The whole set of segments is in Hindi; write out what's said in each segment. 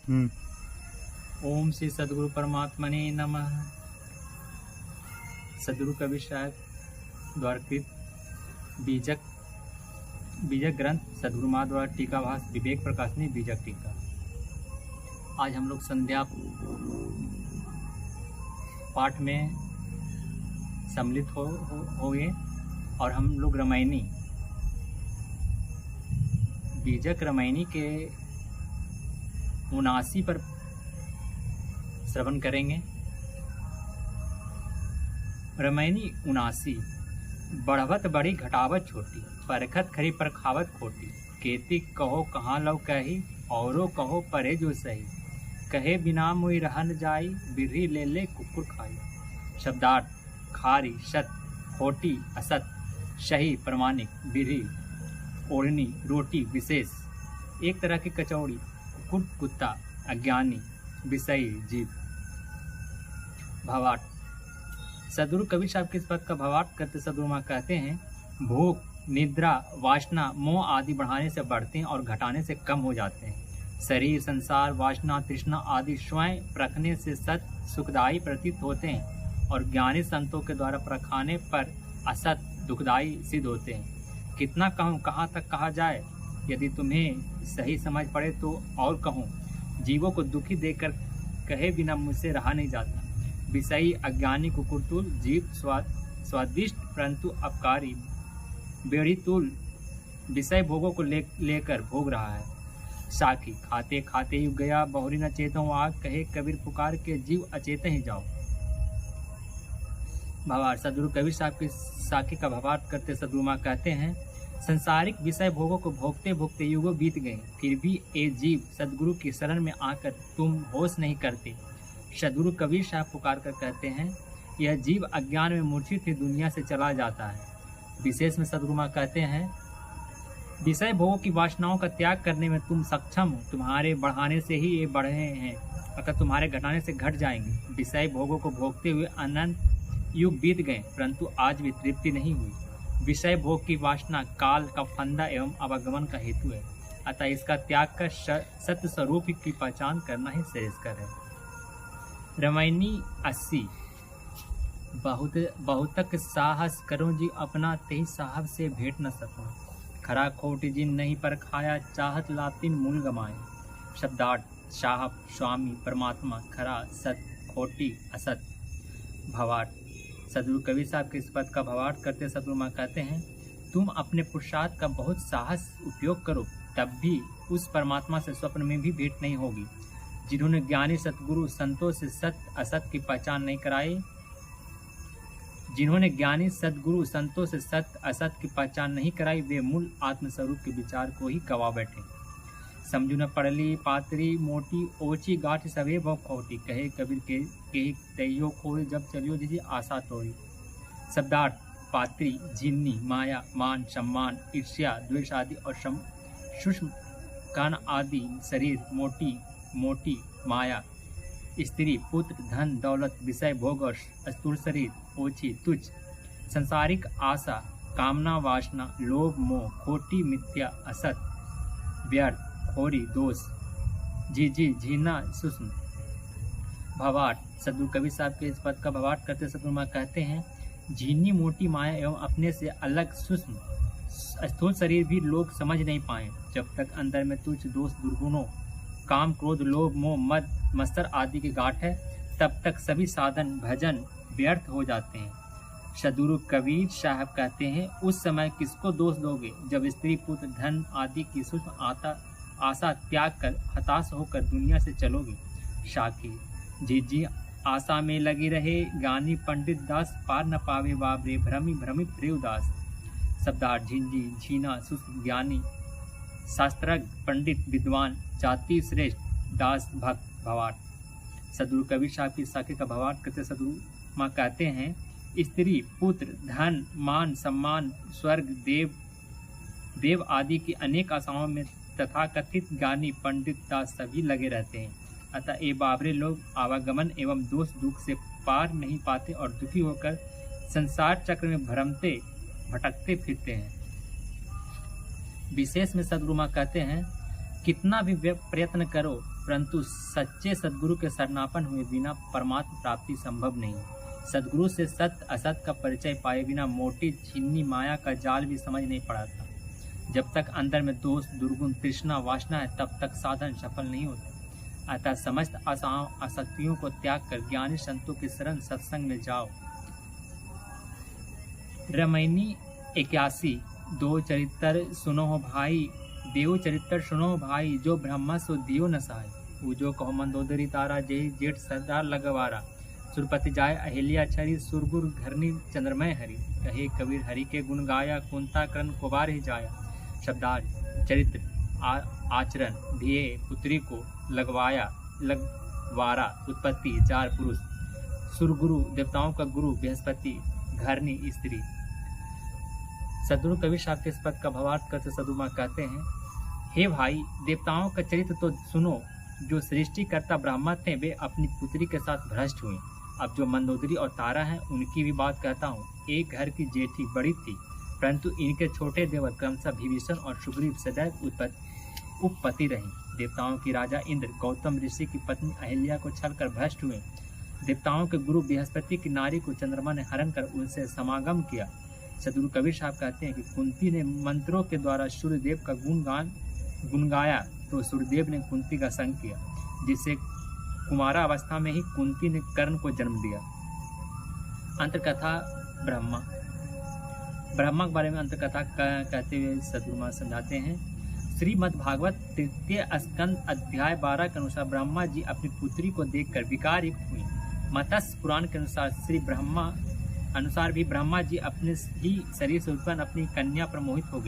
ओम श्री सदगुरु परमात्मने नमः। सदगुरु कबीर साहब द्वारा कृत बीजक ग्रंथ सदगुरु माँ द्वारा टीकाभास विवेक प्रकाशनी बीजक टीका। आज हम लोग संध्या पाठ में सम्मिलित हो गए और हम लोग रामायणी बीजक रामायणी के 79 पर श्रवण करेंगे। रामायणी 79। बढ़वत बड़ी घटावत छोटी, परखत खरी पर खावत खोटी। केती कहो कहाँ लव कही, औरो कहो परे जो सही। कहे बिना मुई रहन जाई, बिरही ले ले कुकुर खाई। शब्दार्थ: खारी सत, खोटी असत, सही प्रमाणिक, बिरही ओढ़नी रोटी विशेष, एक तरह की कचौड़ी। कुकुर कुत्ता, अज्ञानी, विषयी जीव। भावार्थ: सदगुरु कबीर साहब के इस पद का भावार्थ करते सदगुरु माँ कहते हैं, भूख, निद्रा, वासना, मोह आदि बढ़ाने से बढ़ते हैं और घटाने से कम हो जाते हैं। शरीर, संसार, वासना, तृष्णा आदि स्वयं परखने से सत सुखदायी प्रतीत होते हैं और ज्ञानी संतों के द्वारा परखाने पर असत दुखदायी सिद्ध होते हैं। कितना कहूँ, कहाँ तक कहा जाए। यदि तुम्हें सही समझ पड़े तो और कहूँ। जीवों को दुखी देखकर कहे बिना मुझसे रहा नहीं जाता। विषयी अज्ञानी कुकुरतुल, जीव स्वादिष्ट परंतु अपकारी बेड़ीतुल विषय भोगों को लेकर भोग रहा है। साखी: खाते खाते युग गया, बहुरी न चेतो आग। कहे कबीर पुकार के, जीव अचेते ही जाओ। भावार्थ: सदगुरु कबीर साहब की साखी का भावार्थ करते सदगुरु माँ कहते हैं, संसारिक विषय भोगों को भोगते भोगते युगों बीत गए, फिर भी ये जीव सदगुरु की शरण में आकर तुम होश नहीं करते। सदगुरु कबीर साहब पुकार कर कहते हैं, यह जीव अज्ञान में मूर्छित ही दुनिया से चला जाता है। विशेष में सदगुरु माँ कहते हैं, विषय भोगों की वासनाओं का त्याग करने में तुम सक्षम हो। तुम्हारे बढ़ाने से ही ये बढ़े हैं, अगर तुम्हारे घटाने से घट जाएंगे। विषय भोगों को भोगते हुए अनंत युग बीत गए, परंतु आज भी तृप्ति नहीं हुई। विषय भोग की वासना काल का फंदा एवं आवागमन का हेतु है, अतः इसका त्याग कर सत्य स्वरूप की पहचान करना ही श्रेयस्कर है। रामायणी 80। बहुतक साहस करो जी अपना, तेहि साहब से भेंट न सको। खरा खोट जिन नहीं पर खाया, चाहत लातिन मूल गमाए। शब्दार्थ: साहब स्वामी परमात्मा, खरा सत, खोटी असत। भावार्थ: सदगुरु कबीर साहब के इस पद का भावार्थ करते सदगुरु माँ कहते हैं, तुम अपने पुरुषार्थ का बहुत साहस उपयोग करो, तब भी उस परमात्मा से स्वप्न में भी भेंट नहीं होगी। जिन्होंने ज्ञानी सतगुरु संतों से सत्य असत की पहचान नहीं कराई, जिन्होंने ज्ञानी सदगुरु संतों से सत्य असत की पहचान नहीं कराई, वे मूल आत्मस्वरूप के विचार को ही गवा बैठे। समझू न पड़ली पातरी मोटी, ओची गाठ सवे बहु खोटी। कहे कबीर के तैयो खोए, जब चलियो जिजी आशा तोड़ी। शब्दार्थ: पात्री, जिन्नी, माया, मान, सम्मान, ईर्ष्या, द्वेष आदि और सूक्ष्म कान आदि। शरीर मोटी माया, स्त्री, पुत्र, धन दौलत, विषय भोग और स्थूल शरीर। ओछी तुच्छ संसारिक आशा, कामना वासना, लोभ मोह, खोटी मिथ्या, असत व्यर्थ, खोरी दोष, झीझी झीना सूक्ष्म। भावार्थ: सदगुरु कबीर साहब के इस पद का भावार्थ करते सदगुरु माँ कहते हैं, झीनी मोटी माया एवं अपने से अलग सूक्ष्म स्थूल शरीर भी लोग समझ नहीं पाए। जब तक अंदर में तुच्छ दोष दुर्गुणों, काम क्रोध लोभ मोह मद मत्सर आदि की गांठ है, तब तक सभी साधन भजन व्यर्थ हो जाते हैं। सदगुरु कबीर साहब कहते हैं, उस समय किसको दोष दोगे जब स्त्री पुत्र धन आदि की सूक्ष्म आशा त्याग कर हताश होकर दुनिया से चलोगे। साखी: झिझी आशा में लगी रहे, ज्ञानी पंडित दास, पार न पावे बाबरे, भ्रमित रे उदास। शब्दार्थ: झिझी झीना सूक्ष्म, ज्ञानी शास्त्रज्ञ, पंडित विद्वान, जाति श्रेष्ठ, दास भक्त। भावार्थ: सदगुरु कबीर साहब की साखी का भावार्थ करते सदगुरु माँ कहते हैं, स्त्री पुत्र धन मान सम्मान स्वर्ग देव आदि की अनेक आशाओं में तथाकथित ज्ञानी पंडित दास सभी लगे रहते हैं। अतः ये बाबरे लोग आवागमन एवं दोष दुख से पार नहीं पाते और दुखी होकर संसार चक्र में भटकते फिरते हैं। विशेष में सदगुरु माँ कहते हैं, कितना भी प्रयत्न करो परंतु सच्चे सद्गुरु के शरणापन हुए बिना परमात्म प्राप्ति संभव नहीं। सद्गुरु से सत्य असत का परिचय पाए बिना मोटी छिन्नी माया का जाल भी समझ नहीं पड़ा था। जब तक अंदर में दोष, दुर्गुण, तृष्णा, वासना है तब तक साधन सफल नहीं होता। अतः समस्त आशाओं, आसक्तियों को त्याग कर ज्ञानी संतों के शरण सत्संग में जाओ। रमैनी 81। दो चरित्र सुनो भाई, देव चरित्र सुनो भाई, जो ब्रह्मा सो दियो न सहाय। पूजो कहो मंदोदरी तारा, जय जेठ सरदार लगवारा। सुरपति जाय अहिल्या छरी, सुरगुर घरनी चंद्रमय हरि। कहे कबीर हरि के गुण गाया, कुंता करण कुबार ही जाया। शब्दार्थ चरित्र आचरण ध्येय पुत्री को लगवारा उत्पत्ति 4 पुरुष, सुरगुरु देवताओं का गुरु बृहस्पति, घरनी स्त्री। सद्गुरु कबीर साहब के इस पद का भावार्थ करते सदुमा कहते हैं, हे भाई देवताओं का चरित्र तो सुनो। जो सृष्टिकर्ता ब्रह्मा थे वे अपनी पुत्री के साथ भ्रष्ट हुए। अब जो मंदोदरी और तारा हैं उनकी भी बात कहता हूँ। एक घर की जेठी बड़ी थी, परंतु इनके छोटे देवर क्रमशः विभीषण और सुग्रीव सदैव उपपति रहे। देवताओं की राजा इंद्र गौतम ऋषि की पत्नी अहिल्या को छलकर भ्रष्ट हुए। देवताओं के गुरु बृहस्पति की नारी को चंद्रमा ने हरण कर उनसे समागम किया। सद्गुरु कबीर साहब कहते हैं कि कुंती ने मंत्रों के द्वारा सूर्यदेव का गुण गाया तो सूर्यदेव ने कुंती का संग किया, जिससे कुमारा अवस्था में ही कुंती ने कर्ण को जन्म दिया। अंतकथा ब्रह्मा के बारे में अंतकथा कहते हुए सद्गुरु समझाते हैं। श्रीमद् भागवत 3 स्कंद अध्याय 12 के अनुसार ब्रह्मा जी अपनी पुत्री को देखकर विकार युक्त हुए। मत्स्य पुराण के अनुसार भी ब्रह्मा जी अपने ही शरीर से उत्पन्न अपनी कन्या पर मोहित हो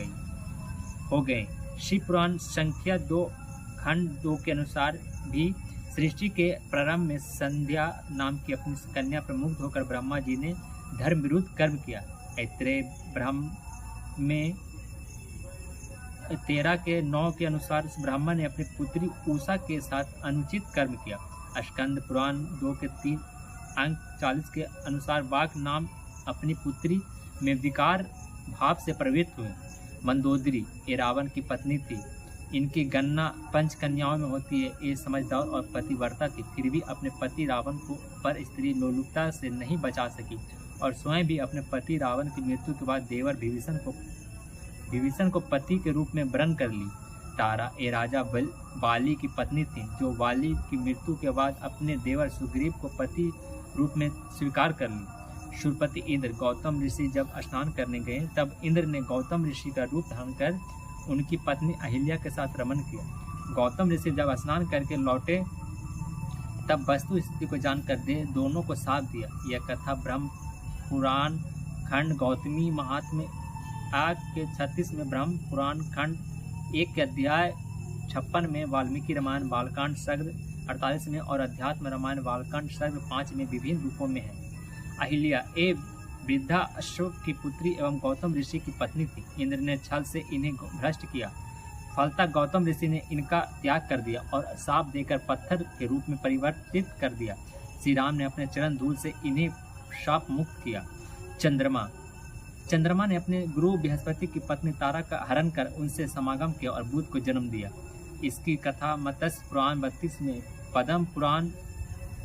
गए। शिव पुराण संख्या 2 खंड 2 के अनुसार भी सृष्टि के प्रारंभ में संध्या नाम की अपनी कन्या पर मुग्ध होकर ब्रह्मा जी ने धर्म विरुद्ध कर्म किया। ऐत्रेय ब्रह्म में 13 के 9 के अनुसार ब्राह्मण ने अपनी पुत्री उषा के साथ अनुचित कर्म किया। स्कंद पुराण 2 के 3 अंक 40 के अनुसार बाघ नाम अपनी पुत्री में विकार भाव से प्रवृत्त हुए। मंदोदरी ये रावण की पत्नी थी। इनकी गणना 5 कन्याओं में होती है। ये समझदार और पतिव्रता थी, फिर भी अपने पति रावण को पर स्त्री लोलुपता से नहीं बचा सकी और स्वयं भी अपने पति रावण की मृत्यु के बाद देवर विभीषण को पति के रूप में वरण कर ली। तारा ये राजा बाली की पत्नी थी, जो बाली की मृत्यु के बाद अपने देवर सुग्रीव को पति रूप में स्वीकार कर ली। शूरपति इंद्र गौतम ऋषि जब स्नान करने गए तब इंद्र ने गौतम ऋषि का रूप धारण कर उनकी पत्नी अहिल्या के साथ रमन किया। गौतम ऋषि जब स्नान करके लौटे तब वस्तु स्थिति को जानकर दोनों को साथ दिया। यह कथा ब्रह्म पुराण खंड गौतमी महात्म्य 8 के 36 में, ब्रह्म पुराण खंड 1 के अध्याय 56 में, वाल्मीकि रामायण बालकांड सर्ग 48 में और अध्यात्म रामायण बालकांड सर्ग 5 में विभिन्न रूपों में है। अहिल्या वृद्धा अशोक की पुत्री एवं गौतम ऋषि की पत्नी थी। इंद्र ने छल से इन्हें भ्रष्ट किया। फलतः गौतम ऋषि ने इनका त्याग कर दिया और शाप देकर पत्थर के रूप में परिवर्तित कर दिया। श्री राम ने अपने चरण धूल से इन्हें शाप मुक्त किया। चंद्रमा ने अपने गुरु बृहस्पति की पत्नी तारा का हरण कर उनसे समागम किया और बुध को जन्म दिया। इसकी कथा मत्स्य पुराण 32 में, पद्म पुराण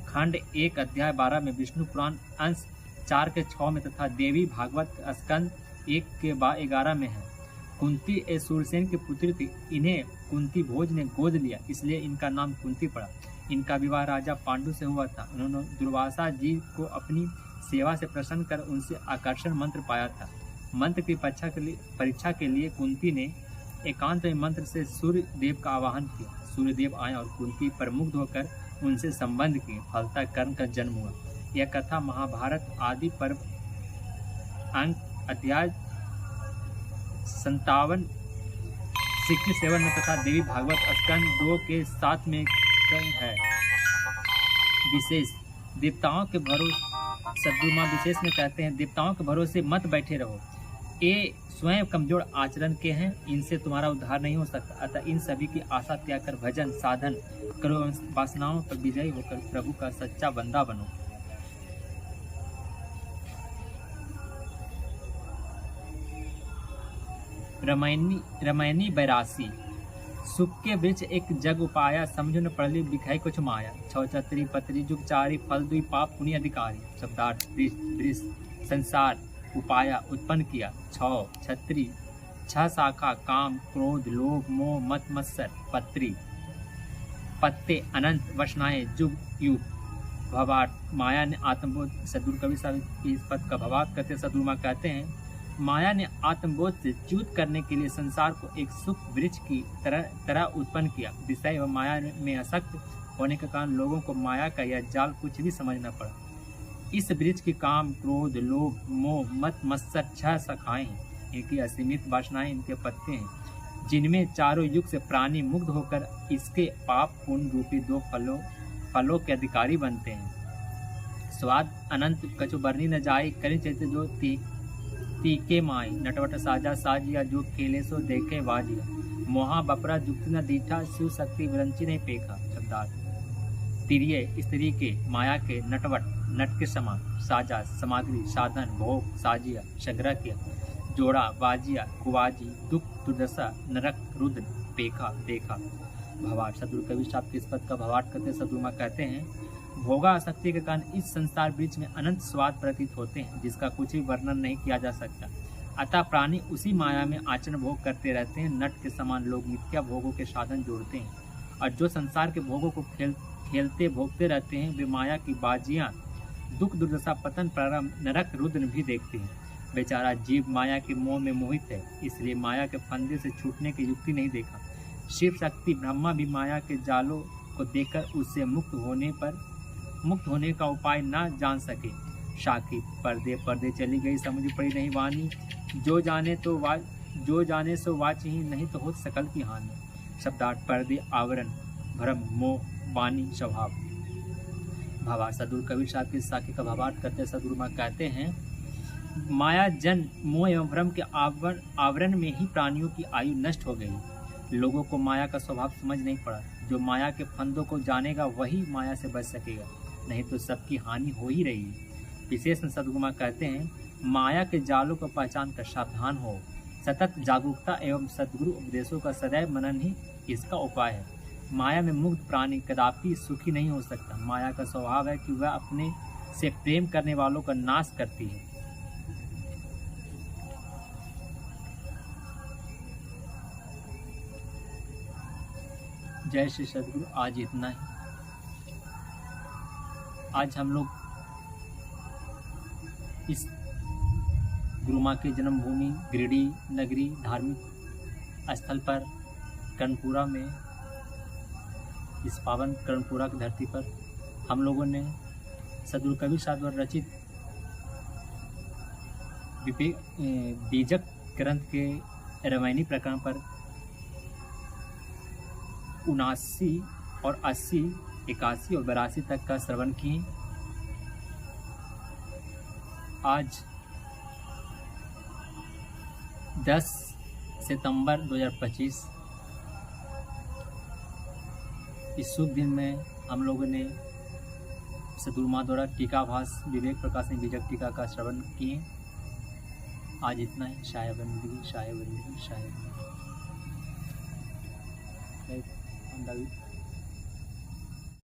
खंड 1 अध्याय 12 में, विष्णु पुराण अंश 4 के 6 में तथा देवी भागवत स्कंद 1 के 11 में है। कुंती ए सूरसेन की पुत्री थी। इन्हें कुंती भोज ने गोद लिया, इसलिए इनका नाम कुंती पड़ा। इनका विवाह राजा पांडु से हुआ था। उन्होंने दुर्वासा जी को अपनी सेवा से प्रसन्न कर उनसे आकर्षण मंत्र पाया था। मंत्र की परीक्षा के लिए कुंती ने एकांत में मंत्र से सूर्य देव का आवाहन किया। सूर्य देव आए और कुंती पर मुग्ध होकर उनसे संबंध किए। फलतः कर्ण का जन्म हुआ। यह कथा महाभारत आदि पर्व अंक अध्याय 57 67 में तथा देवी भागवत स्कंद 2 के 7 में है। विशेष देवताओं के भरोसे, सद्गुरु मां विशेष में कहते हैं, देवताओं के भरोसे मत बैठे रहो। ये स्वयं कमजोर आचरण के हैं, इनसे तुम्हारा उद्धार नहीं हो सकता। अतः इन सभी की आशा त्याग कर भजन साधन करो, वासनाओं पर विजयी होकर प्रभु का सच्चा बंदा बनो। रमैनी 82। सुख के वृक्ष एक जग उपाया, समझो न पड़ली बिखाई कुछ माया। छौ छतरी पतरी जुग चारी, फल दुई पाप पुण्य अधिकारी। शब्दार्थ वृक्ष संसार उपाया उत्पन्न किया। छौ छतरी छह शाखा, काम क्रोध लोभ मोह मत मत्सर। पत्री पत्ते अनंत, वसनाएं जुग युग। भवार्थ माया ने आत्मबोध, सदगुरु कबीर साहब इस पद का भवार्थ करते सदगुरु कहते हैं, माया ने आत्मबोध से च्युत करने के लिए संसार को एक सुख वृक्ष की तरह उत्पन्न किया। विषय व माया में आसक्त होने के कारण लोगों को माया का यह जाल कुछ भी समझ न पड़ा। इस वृक्ष की काम क्रोध लोभ मोह मत मत्सर छह शाखाएं हैं। इनकी असीमित वासनाएं इनके पत्ते हैं, जिनमें चारों युग से प्राणी मुग्ध होकर इसके पाप पुण्य रूपी दो फलों के अधिकारी बनते हैं। स्वाद अनंत कछु बरनी न जाए, करी चैत्य जो तीके माई। नटवट साजा साजिया, जो खेले सो देखे वाजिया। मोहा बपरा जुक्त न दीठा, शिव शक्ति विरंची नहीं पेखा। शब्दार्थ तिरिय स्त्री के, माया के, नटवट नट के समान, साजा सामग्री साधन भोग साजिया संग्रह किया, जोड़ा वाजिया कुवाजी, दुख दुर्दशा नरक रुद्र पेखा देखा। भवार्थ सदगुरु कबीर साहब के इस पद का भवार्थ करते सदगुरु कहते हैं, भोगा आसक्ति के कारण इस संसार बीच में अनंत स्वाद प्रतीत होते हैं, जिसका कुछ भी वर्णन नहीं किया जा सकता। अतः प्राणी उसी माया में आचरण भोग करते रहते हैं। नट के समान लोग मिथ्या भोगों के साधन जोड़ते हैं, और जो संसार के भोगों को खेलते भोगते रहते हैं, वे माया की बाजियां दुख दुर्दशा पतन प्रारंभ नरक रुद्र भी देखते हैं। बेचारा जीव माया के मोह में मोहित है, इसलिए माया के फंदे से छूटने की युक्ति नहीं देखा। शिव शक्ति ब्रह्मा भी माया के जालों को देखकर उससे मुक्त होने का उपाय न जान सके। शाकी पर्दे चली गई, समझ पड़ी नहीं वाणी। जो जाने सो वाच ही, नहीं तो हो सकल की हानि। शब्दार्थ पर्दे आवरण भ्रम मोह वाणी स्वभाव। भावार्थ सदगुरु कबीर साहब की साखी का भावार्थ करते सदगुरु माँ कहते हैं, माया जन मोह एवं भ्रम के आवरण में ही प्राणियों की आयु नष्ट हो गई। लोगों को माया का स्वभाव समझ नहीं पड़ा। जो माया के फंदों को जानेगा वही माया से बच सकेगा, नहीं तो सबकी हानि हो ही रही है। विशेष सदगुरु कहते हैं, माया के जालों को पहचान कर सावधान हो। सतत जागरूकता एवं सदगुरु उपदेशों का सदैव मनन ही इसका उपाय है। माया में मुग्ध प्राणी कदापि सुखी नहीं हो सकता। माया का स्वभाव है कि वह अपने से प्रेम करने वालों का नाश करती है। जय श्री सदगुरु। आज इतना ही। आज हम लोग इस गुरु माँ की जन्मभूमि गिरिडीह नगरी धार्मिक स्थल पर कर्णपुरा में, इस पावन कर्णपुरा की धरती पर हम लोगों ने सदगुरु कबीर साहब द्वारा रचित बीजक ग्रंथ के रामायणी प्रकरण पर 79 और 80, 81 और 82 तक का श्रवण किए। आज 10 सितंबर 2025 इस शुभ दिन में हम लोगों ने सदगुरु माँ द्वारा टीकाभास विवेक प्रकाशन बीजक टीका का श्रवण किए। आज इतना ही। शाय बंदगी शाय बंदगी शाय बंदगी।